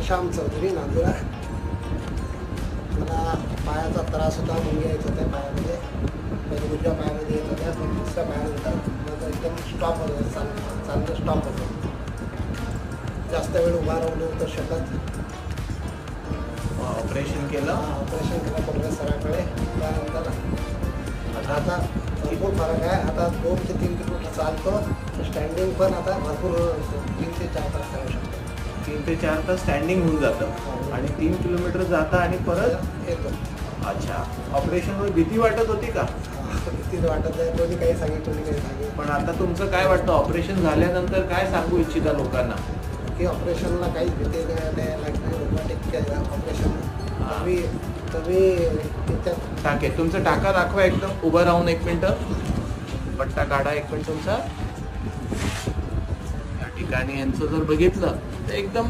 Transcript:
श्याम चौधरी नांदुरा. मला पायाचा त्रास होता, मुंग्या येत होत्या पायामध्ये, पहिले उजव्या पायामध्ये येत होत्या, पण दुसऱ्या पायानंतर माझं एकदम स्टॉप होतं, चालणं स्टॉप होतं. जास्त वेळ उभा राहू नव्हतं शकत. ऑपरेशन केलं. ऑपरेशन केलं पडलं सराकडे. त्यानंतर आता भरपूर फरक आहे. आता 2 ते 3 किलोमीटर चालतो. स्टँडिंग पण आता भरपूर 3 ते 4 तास करू शकतो. 3 ते 4 तास स्टँडिंग होऊन जातं आणि 3 किलोमीटर जाता आणि परत येतो. अच्छा. ऑपरेशनवर भीती वाटत होती का? भीती वाटत आहे. कोणी काही सांगेल, कोणी काही सांगेल. पण आता तुमचं काय वाटतं, ऑपरेशन झाल्यानंतर काय सांगू इच्छिता लोकांना? की ऑपरेशनला काहीच भीती द्यायला लागते. रोबोटिक ऑपरेशन तुम्ही त्याच्यात टाके तुमचं टाका दाखवा एकदम उभं राहून. 1 मिनिटं पट्टा काढा 1 मिनिट तुमचा. या ठिकाणी यांचं जर बघितलं तर एकदम